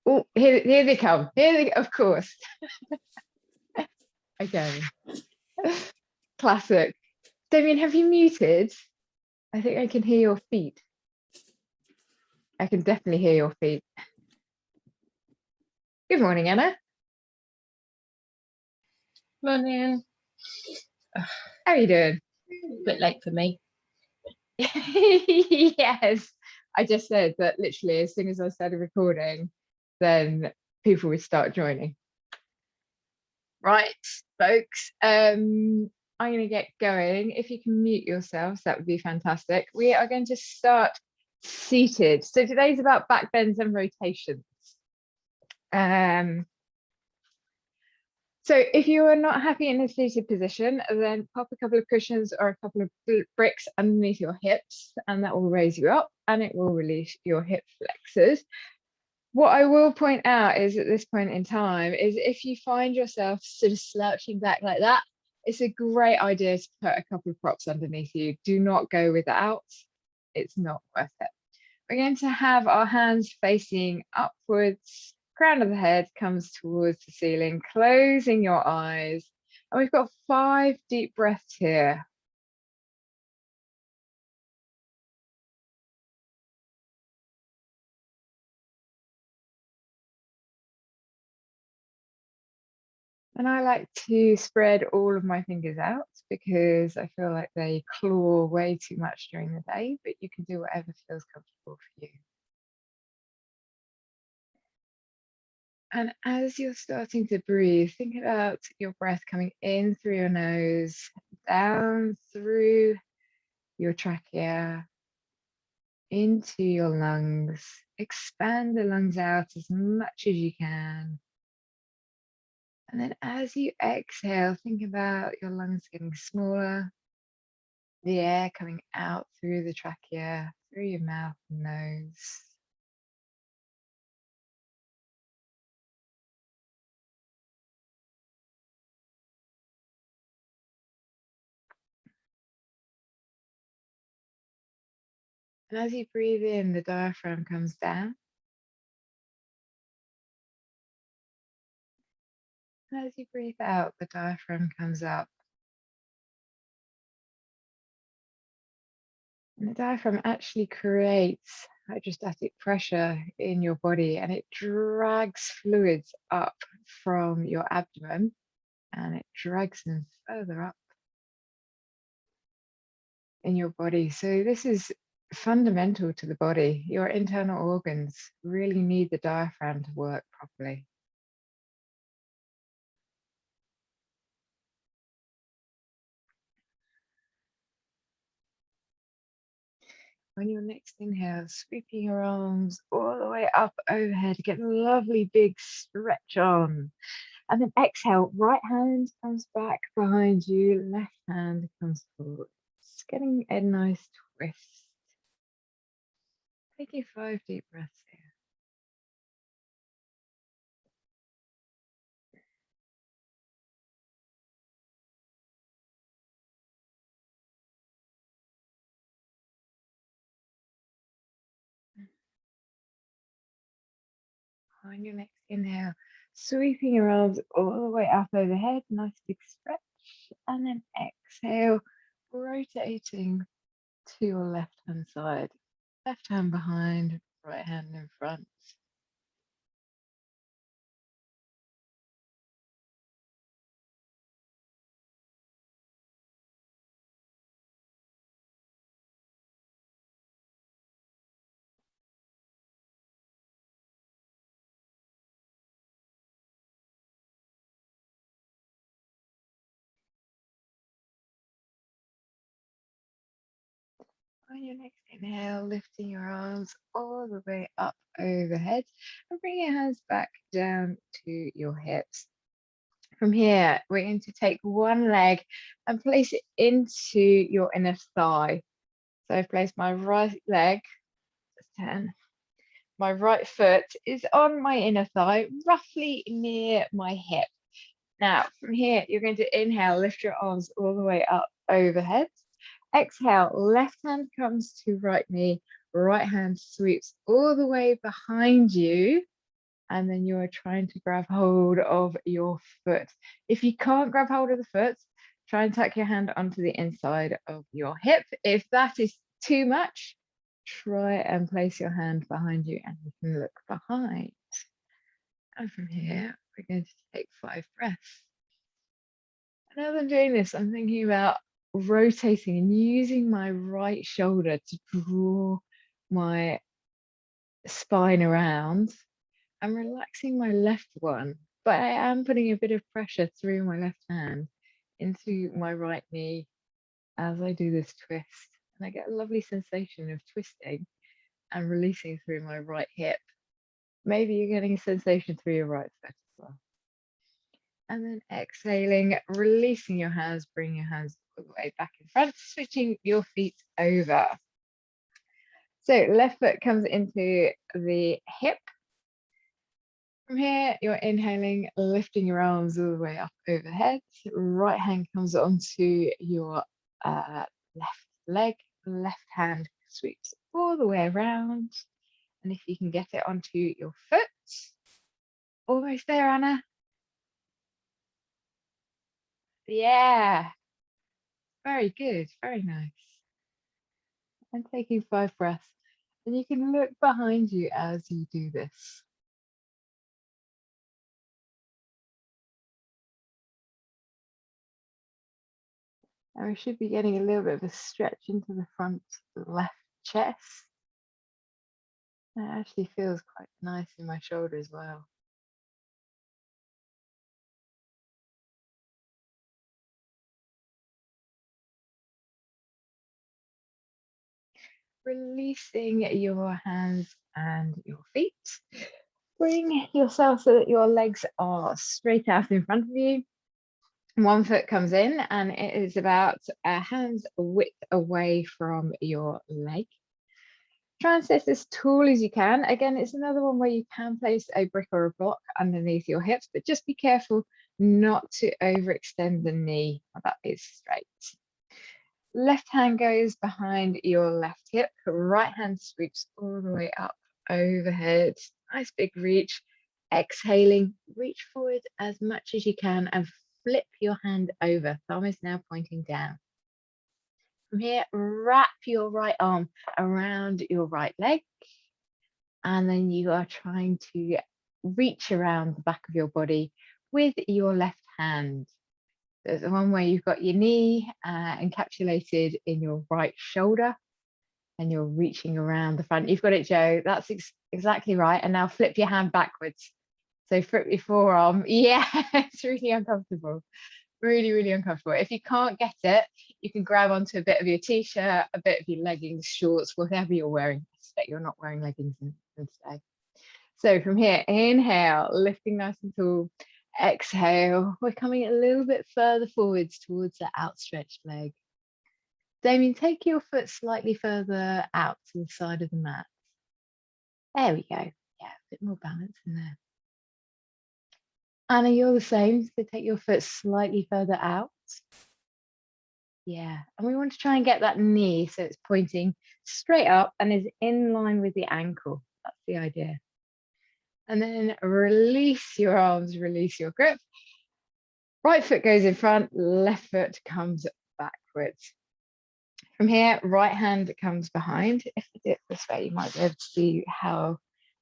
Oh, here they come. Of course. Okay. Classic. Damien, have you muted? I think I can hear your feet. I can definitely hear your feet. Good morning, Anna. Morning. How are you doing? A bit late for me. Yes. I just said that literally as soon as I started recording, then people would start joining. Right, folks. I'm going to get going. If you can mute yourselves, that would be fantastic. We are going to start seated. So today's about back bends and rotations. So if you are not happy in a seated position, then pop a couple of cushions or a couple of bricks underneath your hips, and that will raise you up and it will release your hip flexors. What I will point out is at this point in time is if you find yourself sort of slouching back like that, it's a great idea to put a couple of props underneath you. Do not go without. It's not worth it. We're going to have our hands facing upwards. Crown of the head comes towards the ceiling, closing your eyes. And we've got 5 deep breaths here. And I like to spread all of my fingers out because I feel like they claw way too much during the day, but you can do whatever feels comfortable for you. And as you're starting to breathe, think about your breath coming in through your nose, down through your trachea, into your lungs. Expand the lungs out as much as you can. And then as you exhale, think about your lungs getting smaller, the air coming out through the trachea, through your mouth and nose. And as you breathe in, the diaphragm comes down. And as you breathe out, the diaphragm comes up. And the diaphragm actually creates hydrostatic pressure in your body, and it drags fluids up from your abdomen and it drags them further up in your body. So this is fundamental to the body. Your internal organs really need the diaphragm to work properly. On your next inhale, sweeping your arms all the way up overhead, get a lovely big stretch on. And then exhale, right hand comes back behind you, left hand comes forward. Just getting a nice twist. Taking 5 deep breaths here. On your next inhale, sweeping your arms all the way up overhead, nice big stretch. And then exhale, rotating to your left hand side. Left hand behind, right hand in front. On your next inhale, lifting your arms all the way up overhead and bring your hands back down to your hips. From here, we're going to take one leg and place it into your inner thigh. So I've placed my right leg, my right foot is on my inner thigh, roughly near my hip. Now, from here, you're going to inhale, lift your arms all the way up overhead. Exhale, left hand comes to right knee, right hand sweeps all the way behind you. and then you're trying to grab hold of your foot. If you can't grab hold of the foot, try and tuck your hand onto the inside of your hip. If that is too much, try and place your hand behind you and you can look behind. And from here, we're going to take 5 breaths. And as I'm doing this, I'm thinking about rotating and using my right shoulder to draw my spine around. I'm relaxing my left one, but I am putting a bit of pressure through my left hand into my right knee as I do this twist. And I get a lovely sensation of twisting and releasing through my right hip. Maybe you're getting a sensation through your right foot as well. And then exhaling, releasing your hands, bring your hands all the way back in front, switching your feet over. So left foot comes into the hip. From here, you're inhaling, lifting your arms all the way up overhead. Right hand comes onto your left leg, left hand sweeps all the way around. And if you can get it onto your foot, almost there, Anna. Yeah, very good, very nice. And taking 5 breaths. And you can look behind you as you do this. And we should be getting a little bit of a stretch into the front left chest. That actually feels quite nice in my shoulder as well. Releasing your hands and your feet. Bring yourself so that your legs are straight out in front of you. One foot comes in and it is about a hand's width away from your leg. Try and sit as tall as you can. Again, it's another one where you can place a brick or a block underneath your hips, but just be careful not to overextend the knee. That is straight. Left hand goes behind your left hip. Right hand sweeps all the way up overhead. Nice big reach. Exhaling, reach forward as much as you can and flip your hand over. Thumb is now pointing down. From here, wrap your right arm around your right leg. And then you are trying to reach around the back of your body with your left hand. There's the one where you've got your knee encapsulated in your right shoulder and you're reaching around the front. You've got it, Joe. That's exactly right. And now flip your hand backwards. So flip your forearm. Yeah, it's really uncomfortable. Really, really uncomfortable. If you can't get it, you can grab onto a bit of your t-shirt, a bit of your leggings, shorts, whatever you're wearing. I suspect you're not wearing leggings today. So from here, inhale, lifting nice and tall. Exhale, we're coming a little bit further forwards towards the outstretched leg. Damien, take your foot slightly further out to the side of the mat. There we go. Yeah, a bit more balance in there. Anna, you're the same. So take your foot slightly further out. Yeah, and we want to try and get that knee so it's pointing straight up and is in line with the ankle. That's the idea. And then release your arms, release your grip. Right foot goes in front, left foot comes backwards. From here, right hand comes behind. If I do it this way, you might be able to see how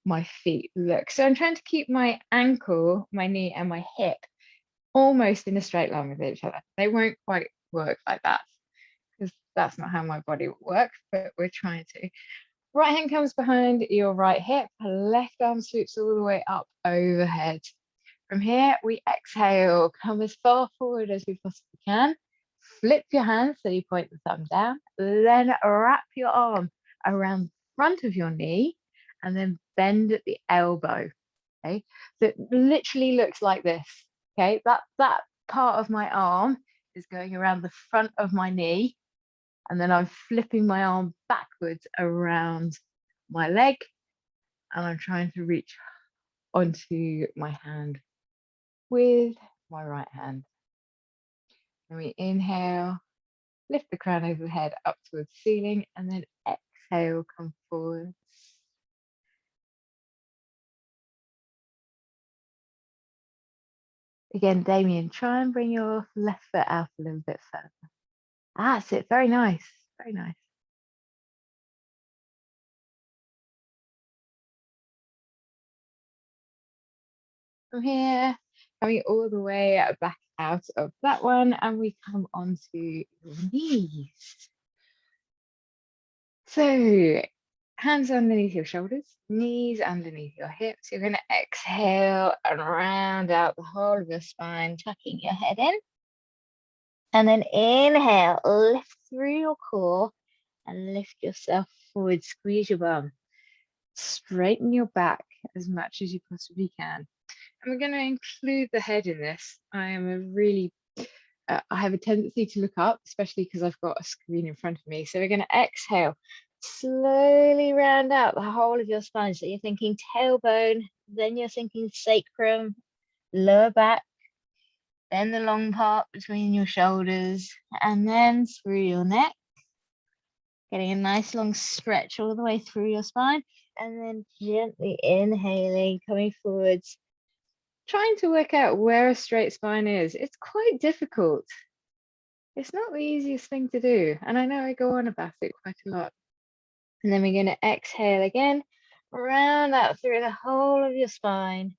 my feet look. So I'm trying to keep my ankle, my knee, and my hip almost in a straight line with each other. They won't quite work like that because that's not how my body will work, but we're trying to. Right hand comes behind your right hip, left arm sweeps all the way up overhead. From here, we exhale, come as far forward as we possibly can. Flip your hands so you point the thumb down, then wrap your arm around the front of your knee and then bend at the elbow. Okay, so it literally looks like this. Okay, that part of my arm is going around the front of my knee, and then I'm flipping my arm backwards around my leg, and I'm trying to reach onto my hand with my right hand. And we inhale, lift the crown over the head up towards the ceiling, and then exhale, come forward. Again, Damien, try and bring your left foot out a little bit further. That's it. Very nice. Very nice. From here, coming all the way back out of that one, and we come onto your knees. So hands underneath your shoulders, knees underneath your hips. You're going to exhale and round out the whole of your spine, tucking your head in. And then inhale, lift through your core and lift yourself forward, squeeze your bum. Straighten your back as much as you possibly can. And we're going to include the head in this. I have a tendency to look up, especially because I've got a screen in front of me. So we're going to exhale, slowly round out the whole of your spine. So you're thinking tailbone, then you're thinking sacrum, lower back, then the long part between your shoulders, and then through your neck. Getting a nice long stretch all the way through your spine, and then gently inhaling, coming forwards, trying to work out where a straight spine is. It's quite difficult. It's not the easiest thing to do, and I know I go on about it quite a lot. And then we're going to exhale again, round out through the whole of your spine.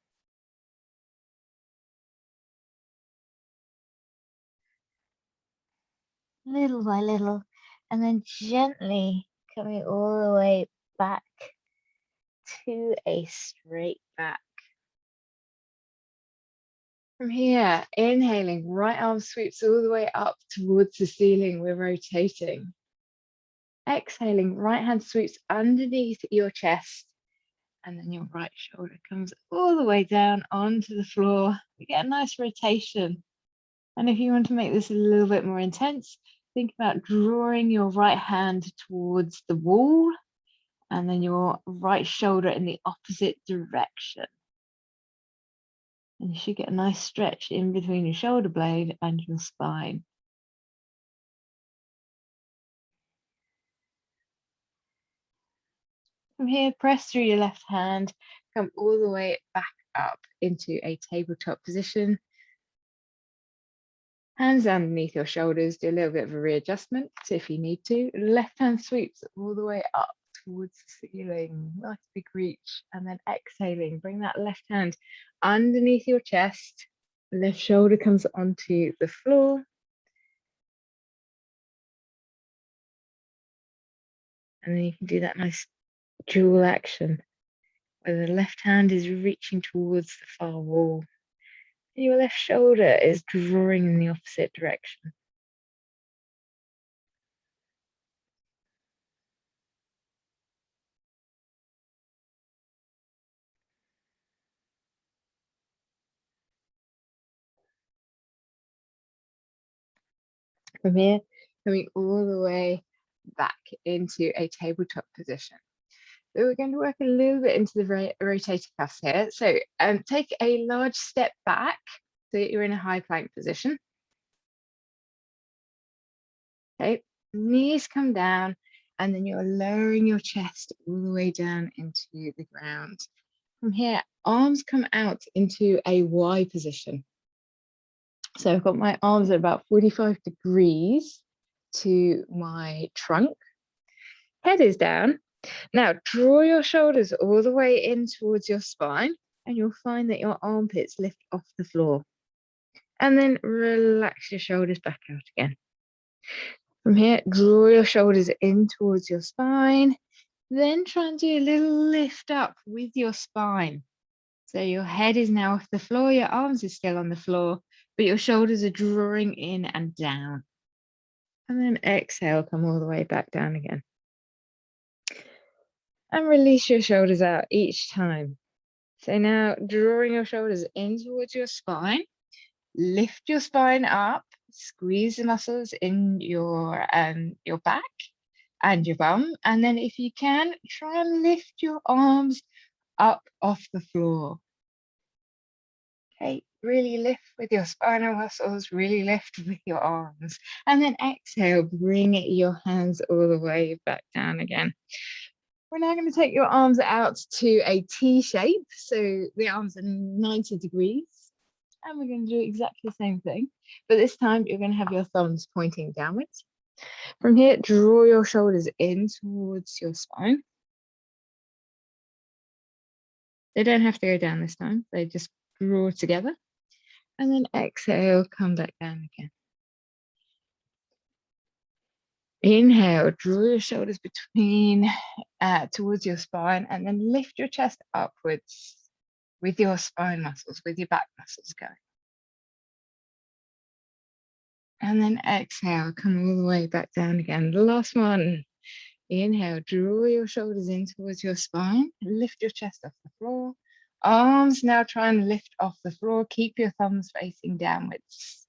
Little by little, and then gently coming all the way back to a straight back. From here, inhaling, right arm sweeps all the way up towards the ceiling. We're rotating. Exhaling, right hand sweeps underneath your chest, and then your right shoulder comes all the way down onto the floor. We get a nice rotation. And if you want to make this a little bit more intense, think about drawing your right hand towards the wall and then your right shoulder in the opposite direction. And you should get a nice stretch in between your shoulder blade and your spine. From here, press through your left hand, come all the way back up into a tabletop position. Hands underneath your shoulders, do a little bit of a readjustment if you need to. Left hand sweeps all the way up towards the ceiling, nice big reach, and then exhaling, bring that left hand underneath your chest. Left shoulder comes onto the floor. And then you can do that nice dual action where the left hand is reaching towards the far wall. And your left shoulder is drawing in the opposite direction. From here, coming all the way back into a tabletop position. So we're going to work a little bit into the rotator cuffs here. So take a large step back so that you're in a high plank position. Okay, knees come down, and then you're lowering your chest all the way down into the ground. From here, arms come out into a Y position. So I've got my arms at about 45 degrees to my trunk. Head is down. Now draw your shoulders all the way in towards your spine, and you'll find that your armpits lift off the floor. And then relax your shoulders back out again. From here, draw your shoulders in towards your spine. Then try and do a little lift up with your spine. So your head is now off the floor, your arms are still on the floor, but your shoulders are drawing in and down. And then exhale, come all the way back down again. And release your shoulders out each time. So now drawing your shoulders in towards your spine, lift your spine up, squeeze the muscles in your back and your bum. And then if you can, try and lift your arms up off the floor. Okay, really lift with your spinal muscles, really lift with your arms. And then exhale, bring your hands all the way back down again. We're now going to take your arms out to a T shape. So the arms are 90 degrees. And we're going to do exactly the same thing, but this time you're going to have your thumbs pointing downwards. From here, draw your shoulders in towards your spine. They don't have to go down this time, they just draw together. And then exhale, come back down again. Inhale, draw your shoulders between towards your spine, and then lift your chest upwards with your spine muscles, with your back muscles going. And then exhale, come all the way back down again. The last one. Inhale, draw your shoulders in towards your spine, lift your chest off the floor. Arms now try and lift off the floor. Keep your thumbs facing downwards.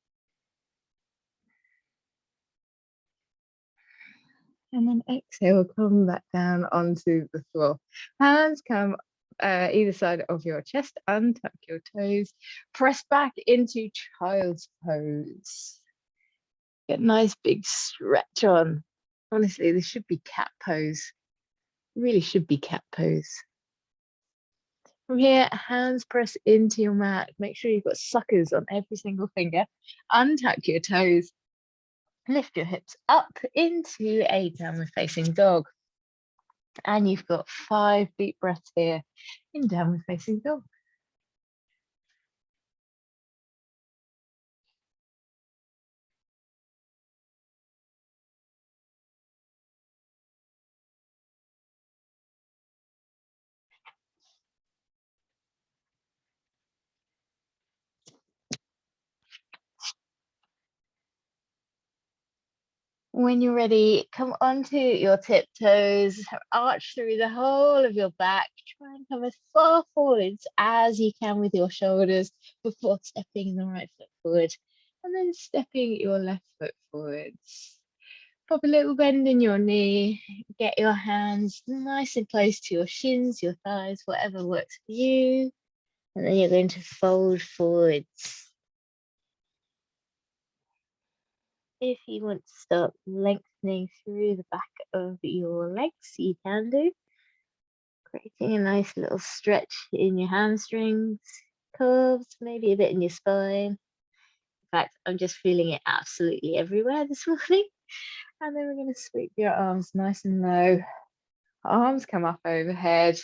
And then exhale, come back down onto the floor. Hands come either side of your chest, untuck your toes, press back into child's pose. Get a nice big stretch on. Honestly, this should be cat pose. Really should be cat pose. From here, hands press into your mat. Make sure you've got suckers on every single finger. Untuck your toes. Lift your hips up into a downward facing dog. And you've got 5 deep breaths here in downward facing dog. When you're ready, come onto your tiptoes, arch through the whole of your back. Try and come as far forwards as you can with your shoulders before stepping the right foot forward. And then stepping your left foot forwards. Pop a little bend in your knee. Get your hands nice and close to your shins, your thighs, whatever works for you. And then you're going to fold forwards. If you want to start lengthening through the back of your legs, you can do. Creating a nice little stretch in your hamstrings, calves, maybe a bit in your spine. In fact, I'm just feeling it absolutely everywhere this morning. And then we're going to sweep your arms nice and low. Arms come up overhead.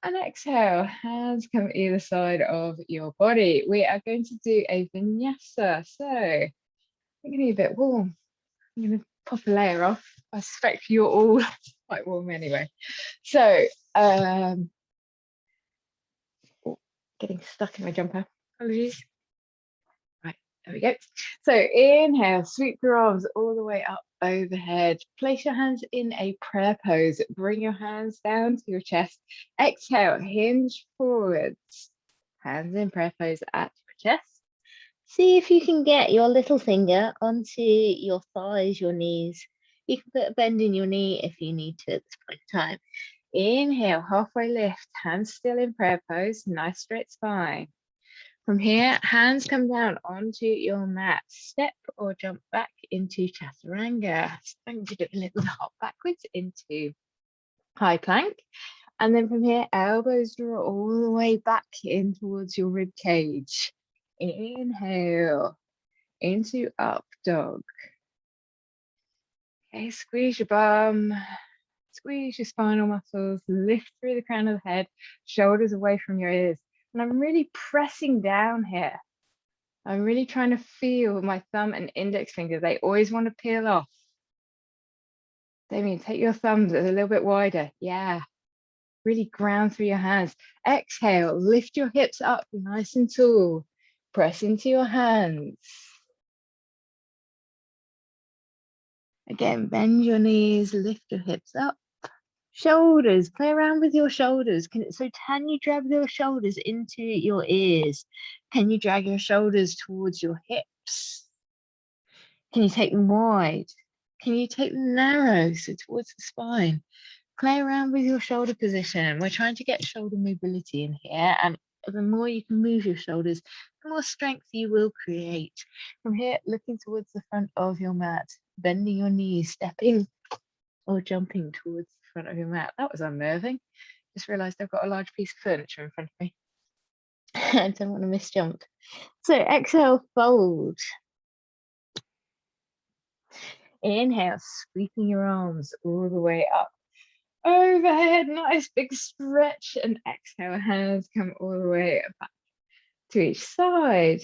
And exhale, hands come either side of your body. We are going to do a vinyasa. So I'm going to be a bit warm. I'm going to pop a layer off. I suspect you're all quite warm anyway. So, getting stuck in my jumper. Apologies. Right, there we go. So inhale, sweep your arms all the way up overhead. Place your hands in a prayer pose. Bring your hands down to your chest. Exhale, hinge forwards. Hands in prayer pose at your chest. See if you can get your little finger onto your thighs, your knees. You can put a bend in your knee if you need to at this point in time. Inhale, halfway lift, hands still in prayer pose, nice straight spine. From here, hands come down onto your mat. Step or jump back into chaturanga. I'm going to do a little hop backwards into high plank. And then from here, elbows draw all the way back in towards your rib cage. Inhale into up dog. Okay, squeeze your bum, squeeze your spinal muscles, lift through the crown of the head, shoulders away from your ears. And I'm really pressing down here. I'm really trying to feel my thumb and index finger. They always want to peel off. Damien, take your thumbs a little bit wider. Yeah. Really ground through your hands. Exhale, lift your hips up nice and tall. Press into your hands. Again, bend your knees, lift your hips up. Shoulders, play around with your shoulders. So can you drag your shoulders into your ears? Can you drag your shoulders towards your hips? Can you take them wide? Can you take them narrow, so towards the spine? Play around with your shoulder position. We're trying to get shoulder mobility in here, and the more you can move your shoulders, the more strength you will create. From here, looking towards the front of your mat, bending your knees, stepping or jumping towards the front of your mat. That was unnerving. Just realized I've got a large piece of furniture in front of me. I don't want to miss jump. So exhale, fold. Inhale, sweeping your arms all the way up. Overhead, nice big stretch, and exhale, hands come all the way back to each side.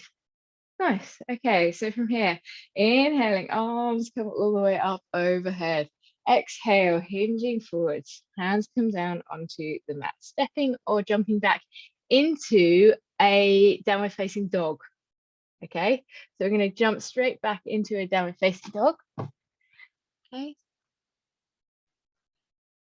Nice. Okay, so from here, inhaling, arms come all the way up overhead. Exhale, hinging forwards, hands come down onto the mat, stepping or jumping back into a downward facing dog. Okay, so we're going to jump straight back into a downward facing dog. Okay.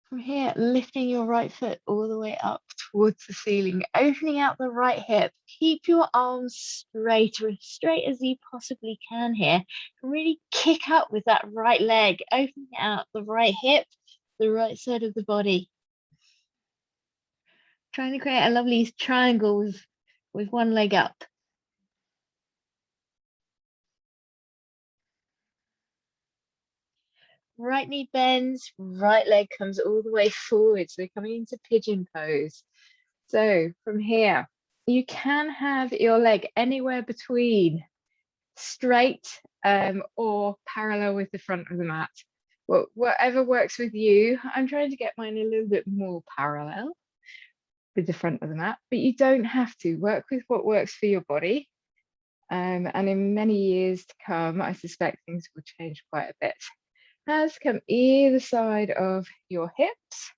From here, lifting your right foot all the way up towards the ceiling, opening out the right hip. Keep your arms straight, or as straight as you possibly can here. Really kick up with that right leg, opening out the right hip, the right side of the body. Trying to create a lovely triangle with one leg up. Right knee bends, right leg comes all the way forward. So we're coming into pigeon pose. So from here, you can have your leg anywhere between straight or parallel with the front of the mat. Whatever works with you. I'm trying to get mine a little bit more parallel with the front of the mat, but you don't have to. Work with what works for your body. And in many years to come, I suspect things will change quite a bit. Hands come either side of your hips,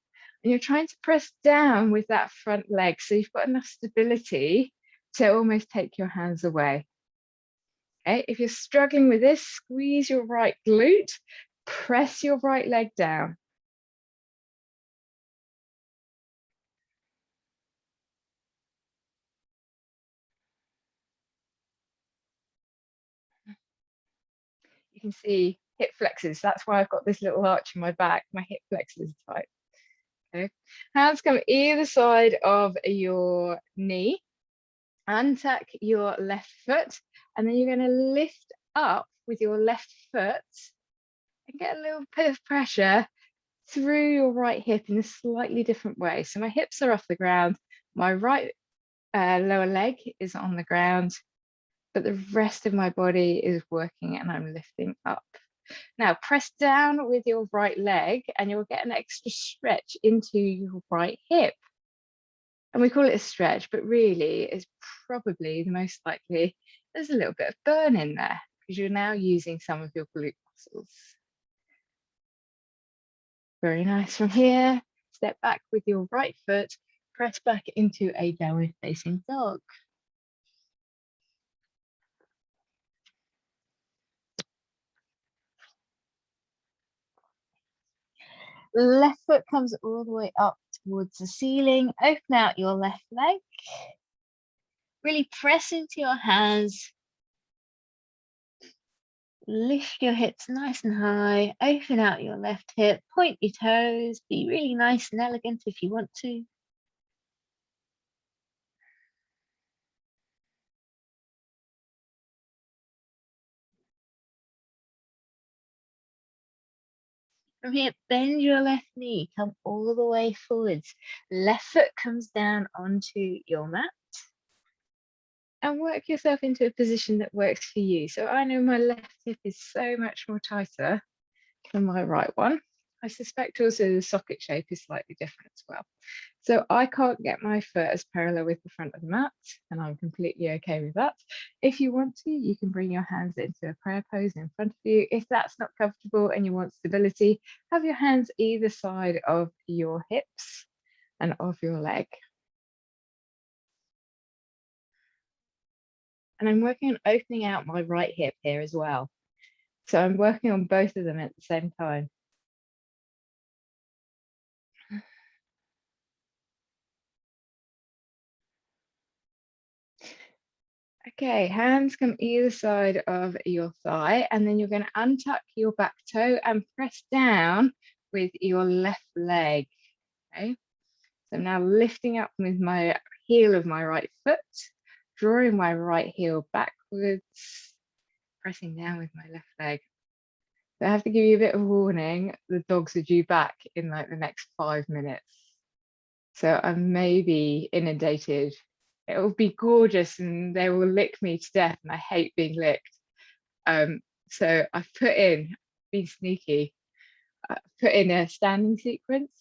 and you're trying to press down with that front leg so you've got enough stability to almost take your hands away. Okay, if you're struggling with this, squeeze your right glute, press your right leg down. You can see hip flexors. That's why I've got this little arch in my back. My hip flexors are tight. Okay, hands come either side of your knee. Untuck your left foot, and then you're going to lift up with your left foot and get a little bit of pressure through your right hip in a slightly different way. So my hips are off the ground, my right lower leg is on the ground, but the rest of my body is working and I'm lifting up. Now press down with your right leg and you'll get an extra stretch into your right hip. And we call it a stretch, but really it's probably the most likely there's a little bit of burn in there because you're now using some of your glute muscles. Very nice. From here, step back with your right foot, press back into a downward facing dog. Left foot comes all the way up towards the ceiling. Open out your left leg. Really press into your hands. Lift your hips nice and high. Open out your left hip. Point your toes. Be really nice and elegant if you want to. From here, bend your left knee, come all the way forwards. Left foot comes down onto your mat. And work yourself into a position that works for you. So I know my left hip is so much more tighter than my right one. I suspect also the socket shape is slightly different as well. So I can't get my foot as parallel with the front of the mat, and I'm completely okay with that. If you want to, you can bring your hands into a prayer pose in front of you. If that's not comfortable and you want stability, have your hands either side of your hips and of your leg. And I'm working on opening out my right hip here as well. So I'm working on both of them at the same time. Okay, hands come either side of your thigh, and then you're going to untuck your back toe and press down with your left leg. Okay, so I'm now lifting up with my heel of my right foot, drawing my right heel backwards, pressing down with my left leg. So I have to give you a bit of warning, the dogs are due back in like the next 5 minutes. So I may be inundated it will be gorgeous and they will lick me to death, and I hate being licked. So I've been sneaky, put in a standing sequence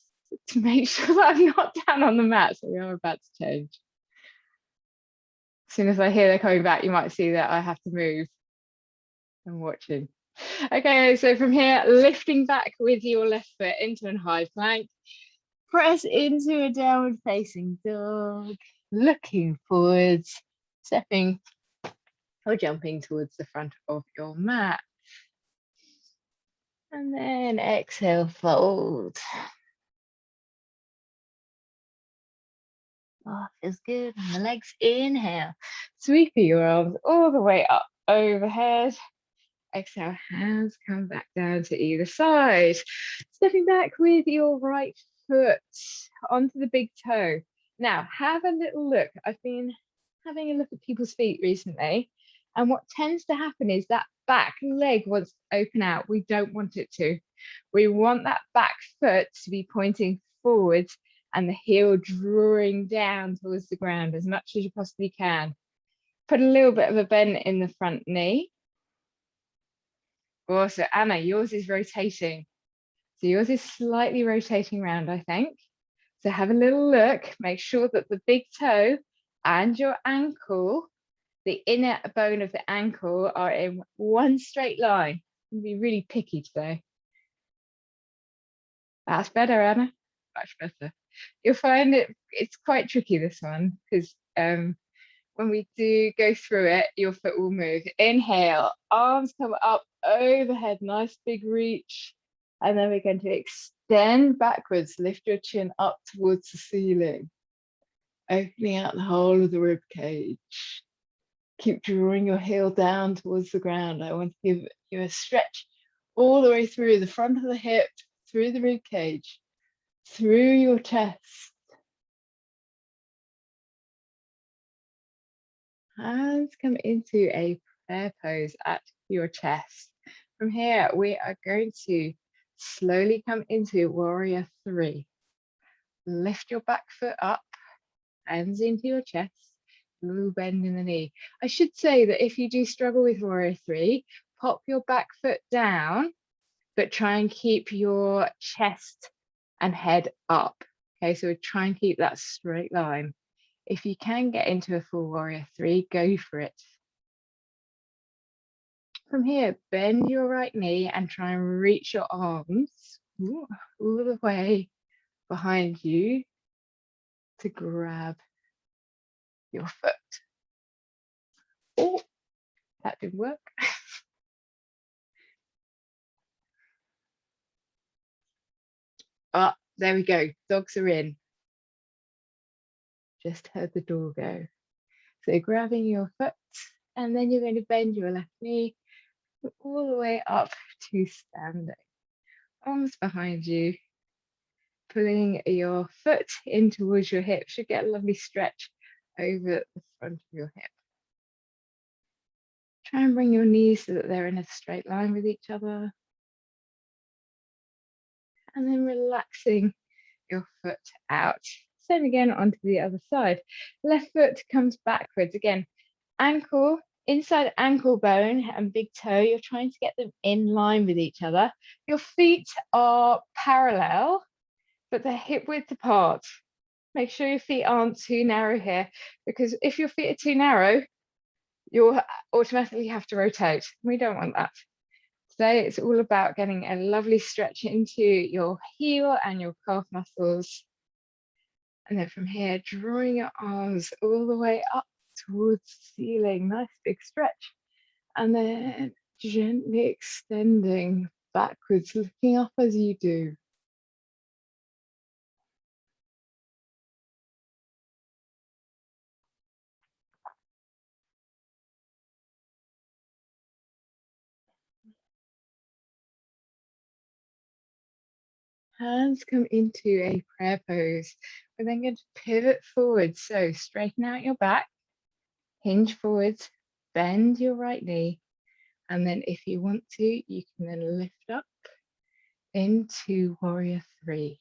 to make sure that I'm not down on the mat. So we are about to change. As soon as I hear they're coming back, you might see that I have to move. I'm watching. Okay, so from here, lifting back with your left foot into a high plank, press into a downward facing dog, looking forwards, stepping or jumping towards the front of your mat. And then exhale, fold. Oh, feels good. And the legs, inhale. Sweeping your arms all the way up overhead. Exhale, hands come back down to either side. Stepping back with your right foot onto the big toe. Now, have a little look. I've been having a look at people's feet recently. And what tends to happen is that back leg wants to open out. We don't want it to. We want that back foot to be pointing forwards and the heel drawing down towards the ground as much as you possibly can. Put a little bit of a bend in the front knee. Also, Anna, yours is rotating. So yours is slightly rotating around, I think. So have a little look, make sure that the big toe and your ankle, the inner bone of the ankle, are in one straight line. You'll be really picky today. That's better, Anna. Much better. You'll find it's quite tricky, this one, because when we do go through it, your foot will move. Inhale, arms come up overhead, nice big reach. And then we're going to extend backwards, lift your chin up towards the ceiling, opening out the whole of the rib cage. Keep drawing your heel down towards the ground. I want to give you a stretch all the way through the front of the hip, through the rib cage, through your chest. Hands come into a prayer pose at your chest. From here, we are going to slowly come into warrior 3. Lift your back foot up, hands into your chest, a little bend in the knee. I should say that if you do struggle with warrior 3, pop your back foot down, but try and keep your chest and head up. Okay, so try and keep that straight line. If you can get into a full warrior 3, go for it. From here, bend your right knee and try and reach your arms all the way behind you to grab your foot. Oh, that didn't work. Ah, there we go. Dogs are in. Just heard the door go. So grabbing your foot, and then you're going to bend your left knee all the way up to standing. Arms behind you, pulling your foot in towards your hip. Should get a lovely stretch over the front of your hip. Try and bring your knees so that they're in a straight line with each other. And then relaxing your foot out. Same again onto the other side. Left foot comes backwards. Again, ankle, inside ankle bone and big toe, you're trying to get them in line with each other. Your feet are parallel, but they're hip width apart. Make sure your feet aren't too narrow here, because if your feet are too narrow, you'll automatically have to rotate. We don't want that. Today, it's all about getting a lovely stretch into your heel and your calf muscles. And then from here, drawing your arms all the way up towards the ceiling. Nice big stretch. And then gently extending backwards, looking up as you do. Hands come into a prayer pose. We're then going to pivot forward. So straighten out your back, hinge forwards, bend your right knee. And then if you want to, you can then lift up into warrior 3.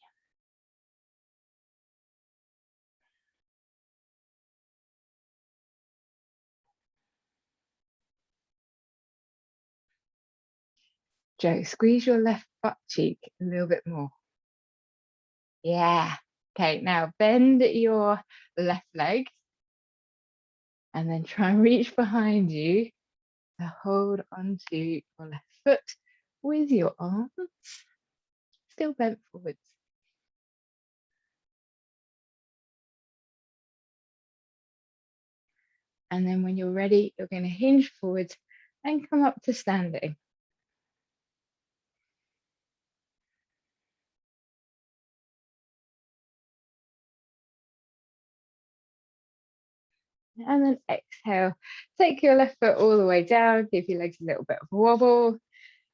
Joe, squeeze your left butt cheek a little bit more. Yeah. Okay, now bend your left leg and then try and reach behind you to hold onto your left foot with your arms still bent forwards. And then when you're ready, you're going to hinge forwards and come up to standing. And then exhale, take your left foot all the way down, give your legs a little bit of a wobble.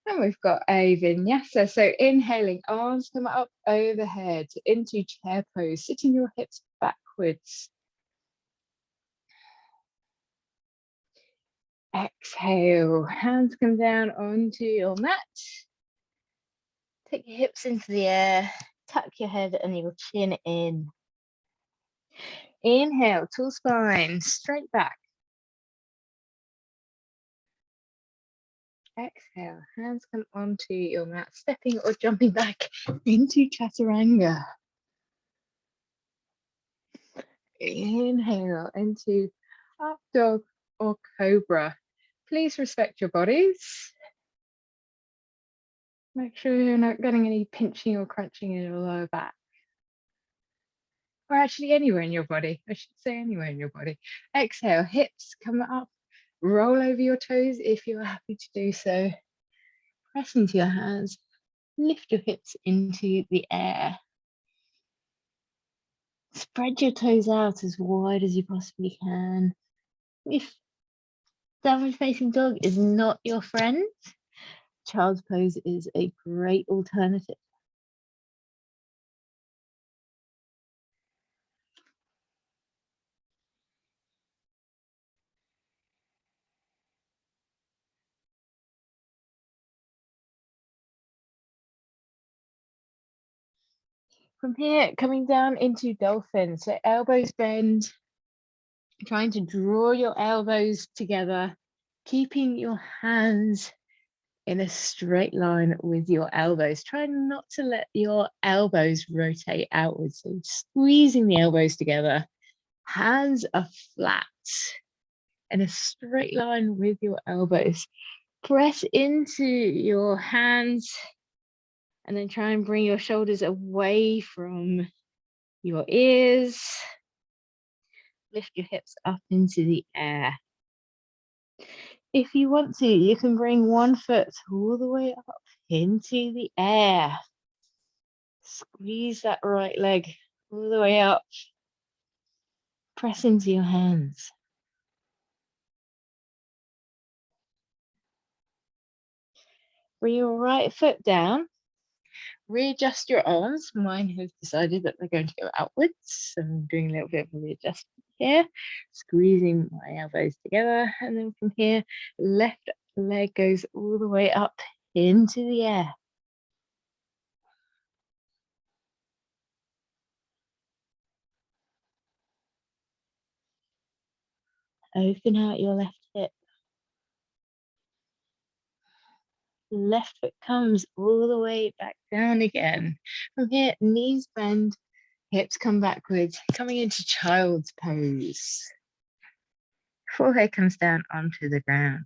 And we've got a vinyasa. So inhaling, arms come up overhead into chair pose, sitting your hips backwards. Exhale, hands come down onto your mat. Take your hips into the air, tuck your head and your chin in. Inhale, tall spine, straight back. Exhale, hands come onto your mat, stepping or jumping back into chaturanga. Inhale into up dog or cobra. Please respect your bodies. Make sure you're not getting any pinching or crunching in your lower back. Or actually anywhere in your body. I should say anywhere in your body. Exhale, hips come up. Roll over your toes if you're happy to do so. Press into your hands. Lift your hips into the air. Spread your toes out as wide as you possibly can. If downward facing dog is not your friend, child's pose is a great alternative. From here, coming down into dolphin. So elbows bend, trying to draw your elbows together, keeping your hands in a straight line with your elbows. Try not to let your elbows rotate outwards. So squeezing the elbows together. Hands are flat in a straight line with your elbows. Press into your hands and then try and bring your shoulders away from your ears. Lift your hips up into the air. If you want to, you can bring one foot all the way up into the air. Squeeze that right leg all the way up. Press into your hands. Bring your right foot down. Readjust your arms. Mine have decided that they're going to go outwards. So I'm doing a little bit of a readjustment here. Squeezing my elbows together. And then from here, left leg goes all the way up into the air. Open out your left hip. Left foot comes all the way back down again. From here, knees bend, hips come backwards, coming into child's pose. Forehead comes down onto the ground.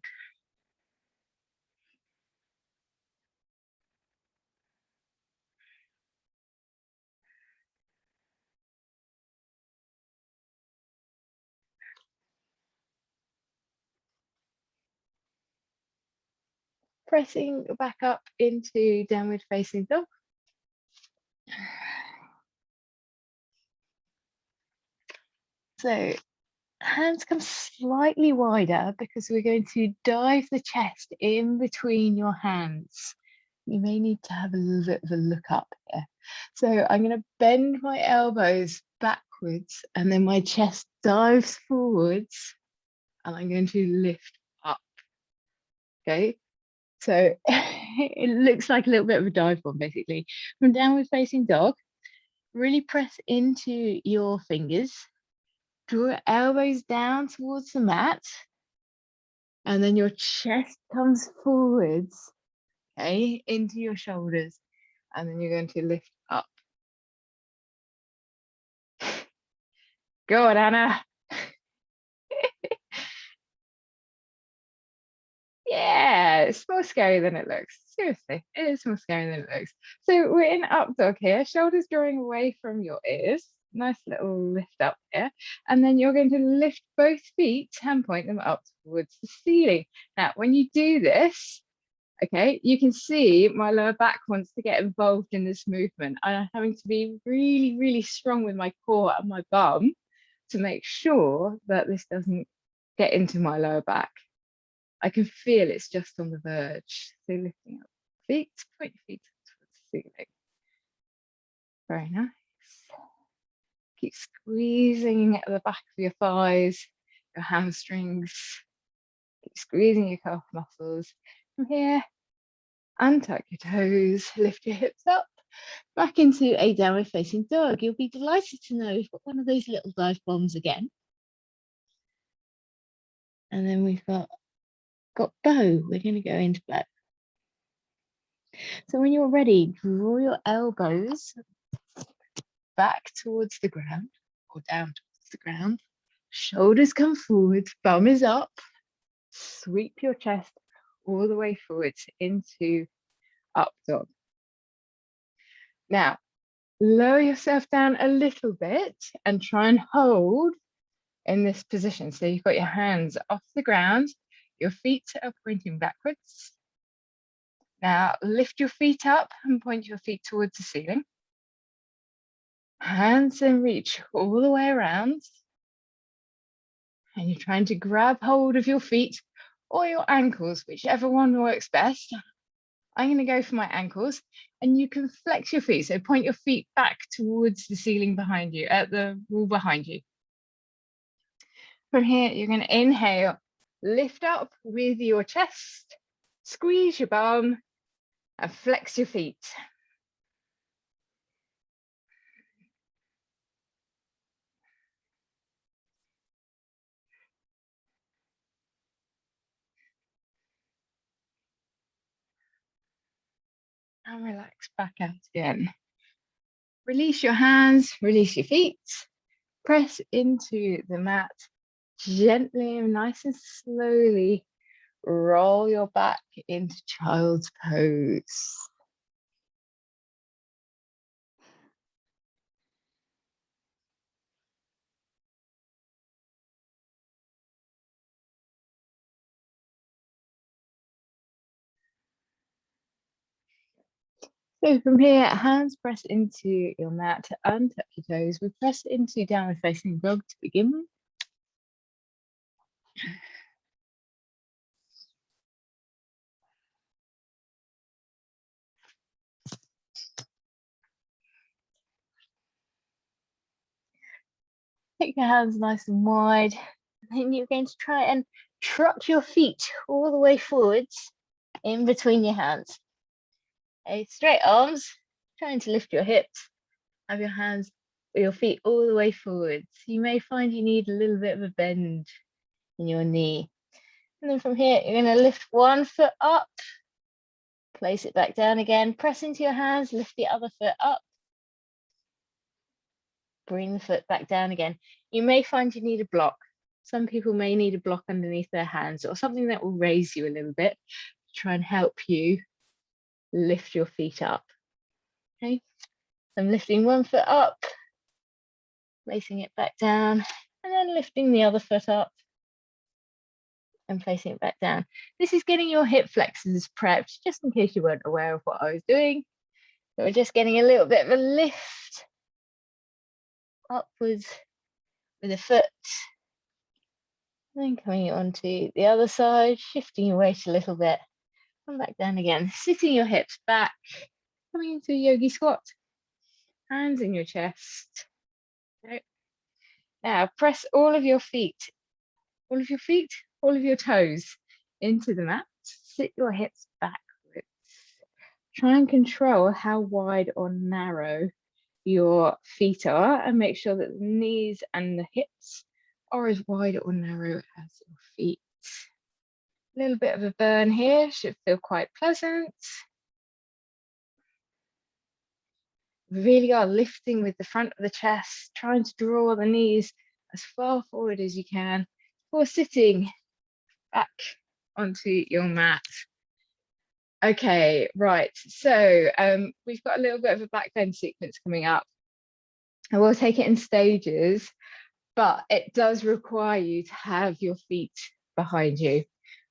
Pressing back up into downward facing dog. So hands come slightly wider because we're going to dive the chest in between your hands. You may need to have a little bit of a look up here. So I'm going to bend my elbows backwards and then my chest dives forwards and I'm going to lift up. Okay, so it looks like a little bit of a dive bomb basically. From downward facing dog, really press into your fingers. Draw your elbows down towards the mat and then your chest comes forwards. okay, into your shoulders, and then you're going to lift up. Go on, Anna. Yeah, it's more scary than it looks. Seriously, it is more scary than it looks. So we're in up dog here, shoulders drawing away from your ears. Nice little lift up here. And then you're going to lift both feet and point them up towards the ceiling. Now, when you do this, okay, you can see my lower back wants to get involved in this movement. I'm having to be really, really strong with my core and my bum to make sure that this doesn't get into my lower back. I can feel it's just on the verge. So lifting up feet, point your feet towards the ceiling. Very nice. Keep squeezing at the back of your thighs, your hamstrings. Keep squeezing your calf muscles. From here, untuck your toes, lift your hips up, back into a downward facing dog. You'll be delighted to know we've got one of those little dive bombs again. And then we've got bow. We're going to go into bow. So when you're ready, draw your elbows back towards the ground or down towards the ground. Shoulders come forward, bum is up. Sweep your chest all the way forwards into up dog. Now, lower yourself down a little bit and try and hold in this position. So you've got your hands off the ground, your feet are pointing backwards. Now lift your feet up and point your feet towards the ceiling. Hands and reach all the way around. And you're trying to grab hold of your feet or your ankles, whichever one works best. I'm going to go for my ankles, and you can flex your feet. So point your feet back towards the ceiling behind you, at the wall behind you. From here, you're going to inhale, lift up with your chest, squeeze your bum, and flex your feet. And relax back out again. Release your hands, release your feet, press into the mat gently and nice and slowly. Roll your back into child's pose. So from here, hands press into your mat, untuck your toes. We press into downward facing dog to begin with. Take your hands nice and wide. And then you're going to try and truck your feet all the way forwards in between your hands. Okay, straight arms, trying to lift your hips. Have your hands, your feet all the way forwards. You may find you need a little bit of a bend in your knee. And then from here, you're going to lift one foot up, place it back down again, press into your hands, lift the other foot up, bring the foot back down again. You may find you need a block. Some people may need a block underneath their hands or something that will raise you a little bit to try and help you lift your feet up. Okay, so I'm lifting one foot up, placing it back down, and then lifting the other foot up and placing it back down. This is getting your hip flexors prepped, just in case you weren't aware of what I was doing. So we're just getting a little bit of a lift upwards with the foot, then coming onto the other side, shifting your weight a little bit, come back down again, sitting your hips back, coming into a yogi squat, hands in your chest. Okay. Now press all of your toes into the mat, sit your hips backwards. Try and control how wide or narrow your feet are and make sure that the knees and the hips are as wide or narrow as your feet. A little bit of a burn here, should feel quite pleasant. really are lifting with the front of the chest, trying to draw the knees as far forward as you can before sitting back onto your mat. Okay, right. So we've got a little bit of a back bend sequence coming up. I will take it in stages, but it does require you to have your feet behind you.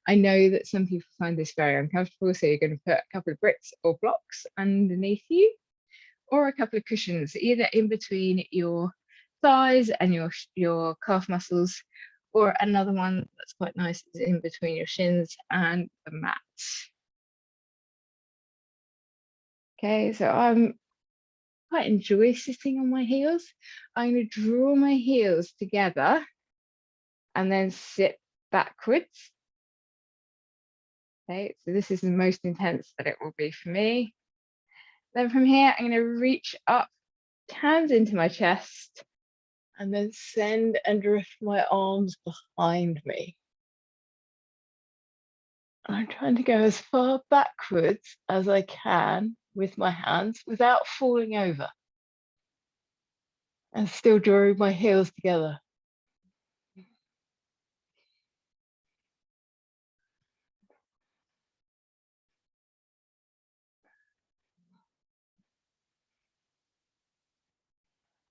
I know that some people find this very uncomfortable, so you're going to put a couple of bricks or blocks underneath you, or a couple of cushions, either in between your thighs and your calf muscles, or another one that's quite nice is in between your shins and the mat. Okay, so I'm quite enjoy sitting on my heels. I'm going to draw my heels together and then sit backwards. Okay, so this is the most intense that it will be for me. Then from here, I'm going to reach up, hands into my chest, and then send and drift my arms behind me. I'm trying to go as far backwards as I can with my hands without falling over, and still drawing my heels together.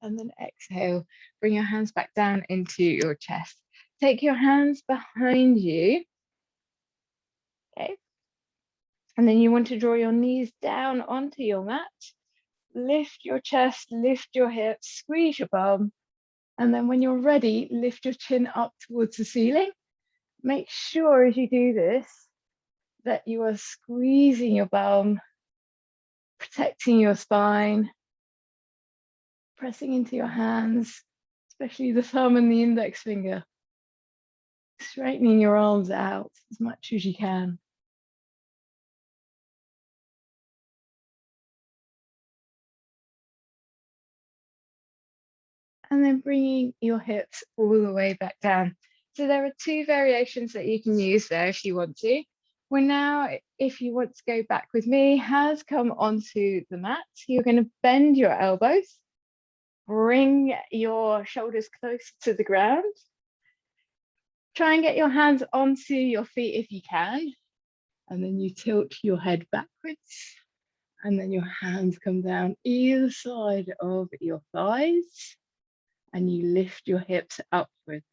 And then exhale, bring your hands back down into your chest. Take your hands behind you. Okay. And then you want to draw your knees down onto your mat. Lift your chest, lift your hips, squeeze your bum. And then when you're ready, lift your chin up towards the ceiling. Make sure as you do this that you are squeezing your bum, protecting your spine, pressing into your hands, especially the thumb and the index finger, straightening your arms out as much as you can. And then bringing your hips all the way back down. So there are two variations that you can use there if you want to. We're now, if you want to go back with me, hands come onto the mat. You're going to bend your elbows, bring your shoulders closer to the ground. Try and get your hands onto your feet if you can. And then you tilt your head backwards. And then your hands come down either side of your thighs. And you lift your hips upwards.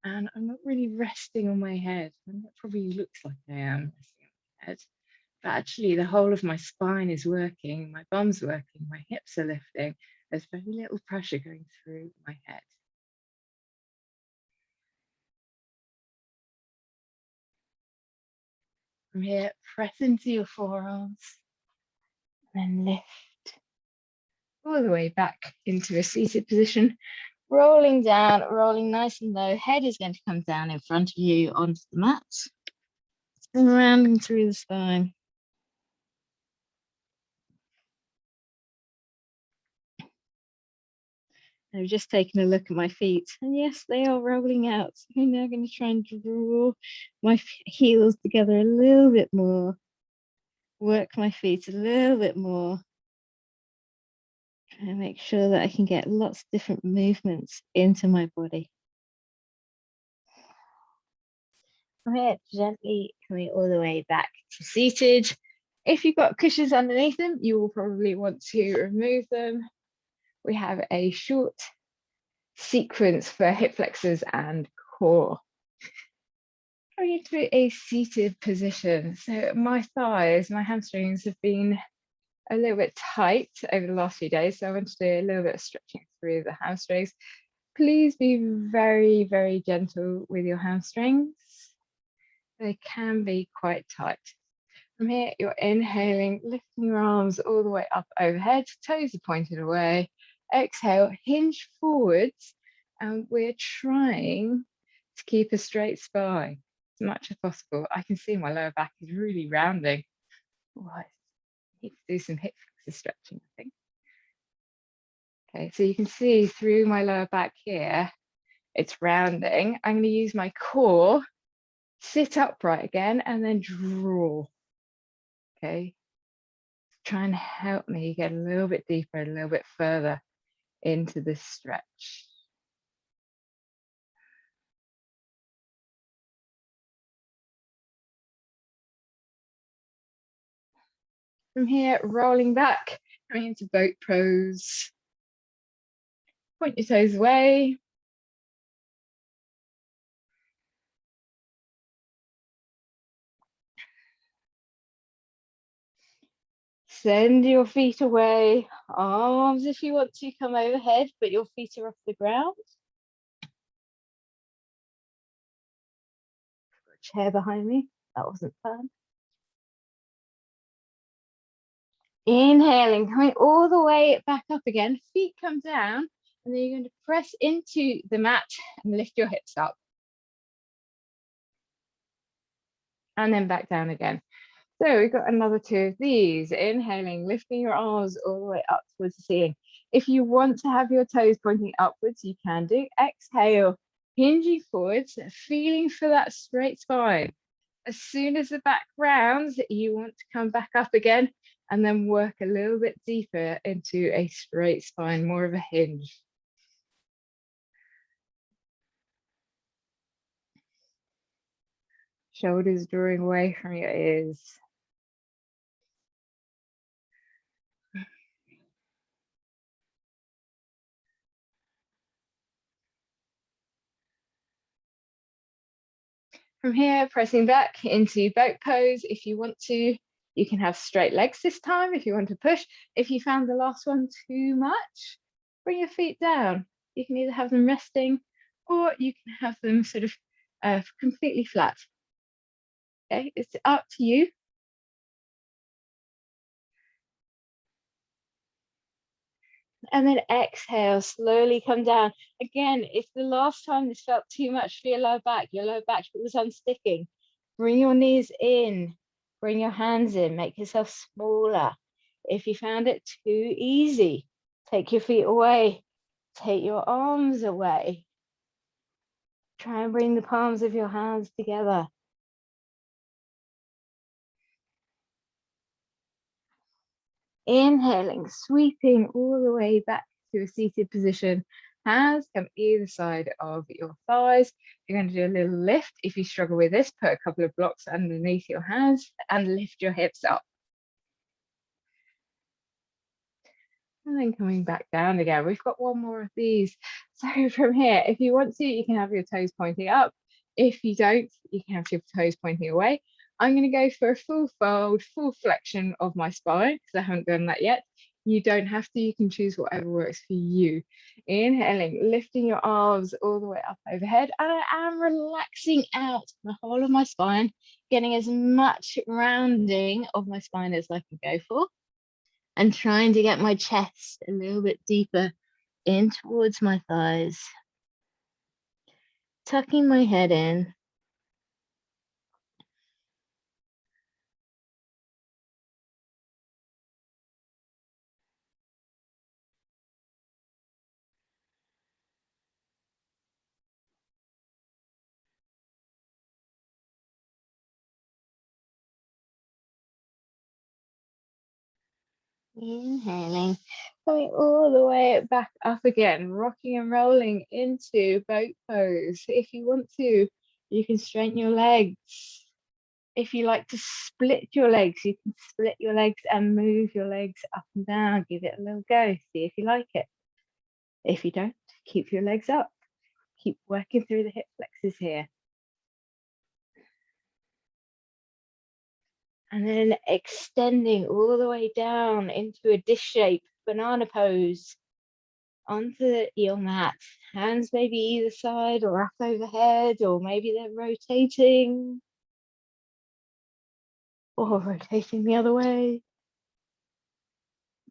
And I'm not really resting on my head. And that probably looks like I am resting on my head. But actually the whole of my spine is working, my bum's working, my hips are lifting. There's very little pressure going through my head. From here, press into your forearms and then lift all the way back into a seated position. Rolling down, rolling nice and low. Head is going to come down in front of you onto the mat. And rounding through the spine. I've just taken a look at my feet, and yes, they are rolling out. So I'm now going to try and draw my heels together a little bit more. Work my feet a little bit more. Try and make sure that I can get lots of different movements into my body. From here, gently coming all the way back to seated. If you've got cushions underneath them, you will probably want to remove them. We have a short sequence for hip flexors and core. Going into a seated position. So my thighs, my hamstrings have been a little bit tight over the last few days. So I want to do a little bit of stretching through the hamstrings. Please be very, very gentle with your hamstrings. They can be quite tight. From here, you're inhaling, lifting your arms all the way up overhead, toes are pointed away. Exhale, hinge forwards, and we're trying to keep a straight spine as much as possible. I can see my lower back is really rounding. Oh, I need to do some hip flexor stretching, I think. Okay, so you can see through my lower back here, it's rounding. I'm going to use my core, sit upright again, and then draw. Okay, try and help me get a little bit deeper, a little bit further into this stretch. From here, rolling back, coming into boat pose. Point your toes away. Send your feet away. Arms, if you want to, come overhead, but your feet are off the ground. Chair behind me. That wasn't fun. Inhaling, coming all the way back up again. Feet come down, and then you're going to press into the mat and lift your hips up. And then back down again. So we've got another 2 of these. Inhaling, lifting your arms all the way up towards the ceiling. If you want to have your toes pointing upwards, you can do. Exhale, hinging forwards, feeling for that straight spine. As soon as the back rounds, you want to come back up again and then work a little bit deeper into a straight spine, more of a hinge. Shoulders drawing away from your ears. From here, pressing back into boat pose. If you want to, you can have straight legs this time if you want to push. If you found the last one too much, bring your feet down. You can either have them resting or you can have them sort of completely flat. Okay, it's up to you. And then exhale, slowly come down. Again, if the last time this felt too much for your lower back was unsticking, bring your knees in, bring your hands in, make yourself smaller. If you found it too easy, take your feet away, take your arms away. Try and bring the palms of your hands together. Inhaling, sweeping all the way back to a seated position. Hands come either side of your thighs. You're going to do a little lift. If you struggle with this, put a couple of blocks underneath your hands and lift your hips up. And then coming back down again. We've got one more of these. So from here, if you want to, you can have your toes pointing up. If you don't, you can have your toes pointing away. I'm going to go for a full fold, full flexion of my spine because I haven't done that yet. You don't have to, you can choose whatever works for you. Inhaling, lifting your arms all the way up overhead. And I am relaxing out the whole of my spine, getting as much rounding of my spine as I can go for. And trying to get my chest a little bit deeper in towards my thighs. Tucking my head in. Inhaling, coming all the way back up again, rocking and rolling into boat pose. If you want to, you can straighten your legs. If you like to split your legs, you can split your legs and move your legs up and down. Give it a little go, see if you like it. If you don't, keep your legs up. Keep working through the hip flexors here. And then extending all the way down into a dish shape, banana pose, onto your mat. Hands maybe either side or up overhead, or maybe they're rotating or rotating the other way.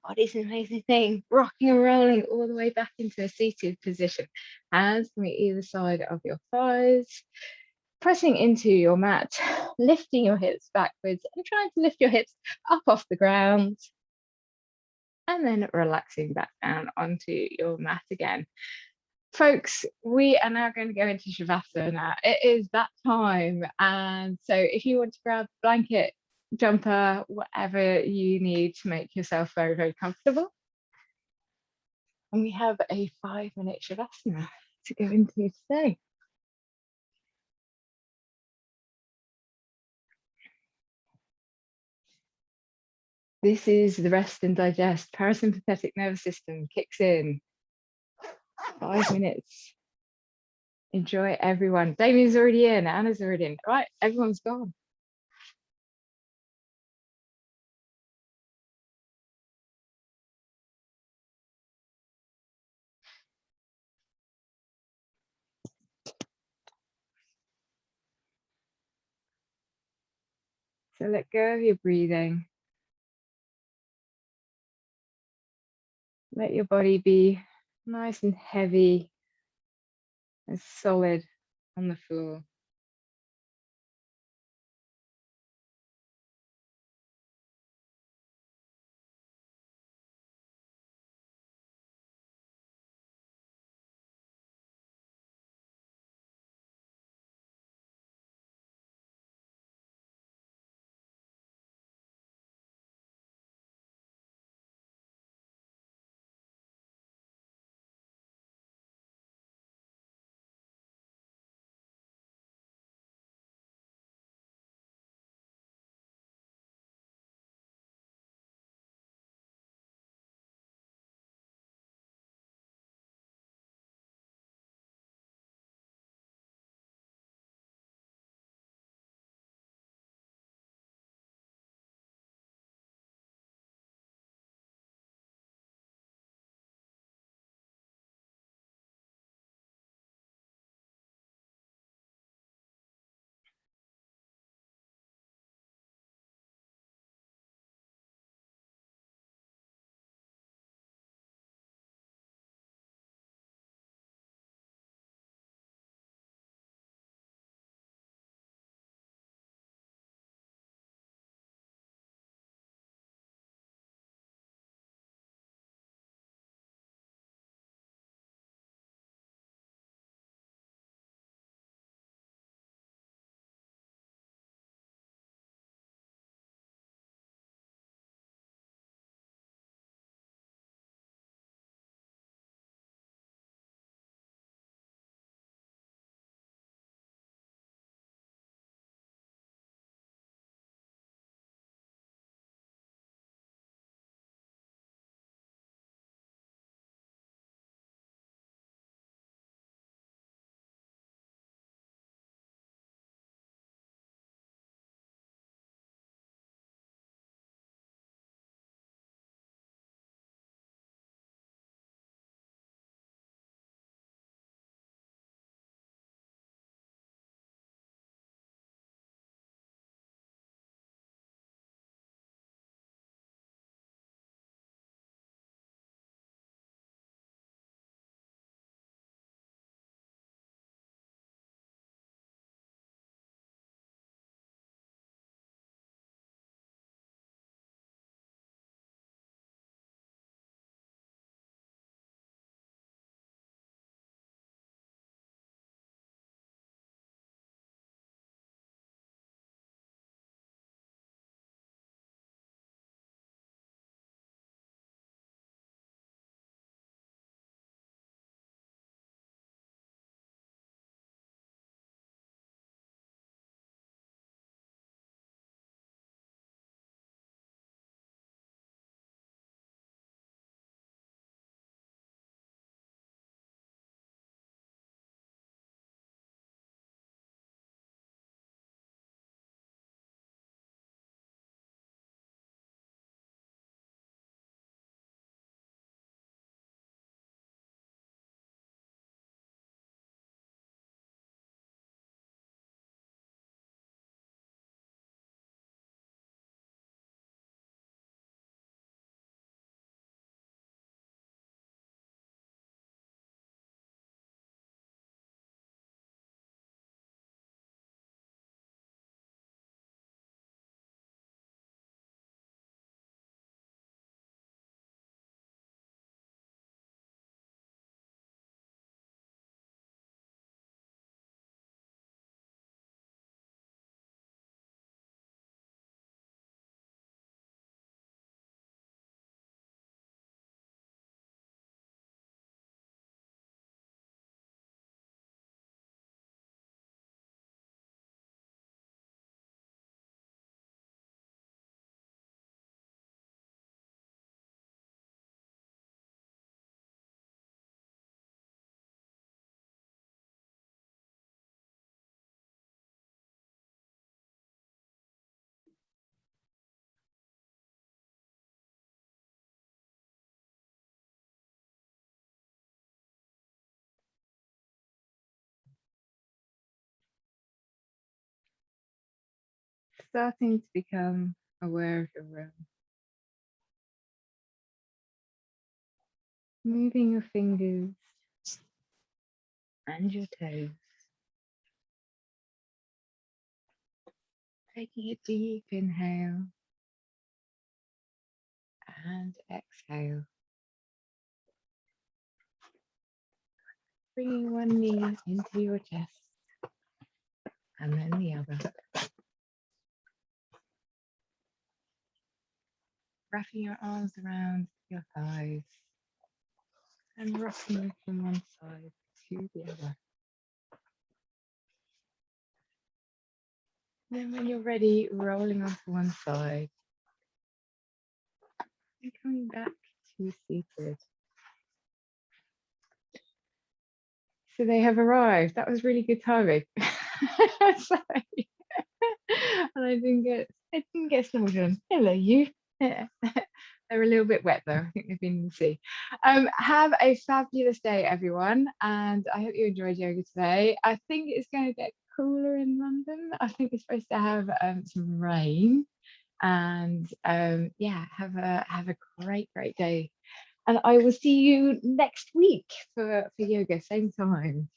Body's an amazing thing. Rocking and rolling all the way back into a seated position. Hands can be either side of your thighs. Pressing into your mat, lifting your hips backwards and trying to lift your hips up off the ground. And then relaxing back down onto your mat again. Folks, we are now going to go into Shavasana. It is that time. And so if you want to grab a blanket, jumper, whatever you need to make yourself very, very comfortable. And we have a 5-minute Shavasana to go into today. This is the rest and digest. Parasympathetic nervous system kicks in. 5 minutes. Enjoy, everyone. Damien's already in, Anna's already in. Right, everyone's gone. So let go of your breathing. Let your body be nice and heavy and solid on the floor. starting to become aware of your room. Moving your fingers and your toes. Taking a deep inhale and exhale. Bringing one knee into your chest and then the other. Wrapping your arms around your thighs and rocking them from one side to the other. Then when you're ready, rolling onto one side and coming back to seated. So they have arrived. That was really good timing. Sorry. And I didn't get snowed on. Hello, you. They're a little bit wet though. I think they've been in the sea. Have a fabulous day, everyone, and I hope you enjoyed yoga today. I think it's going to get cooler in London. I think it's supposed to have some rain, and yeah, have a great day. And I will see you next week for yoga, same time.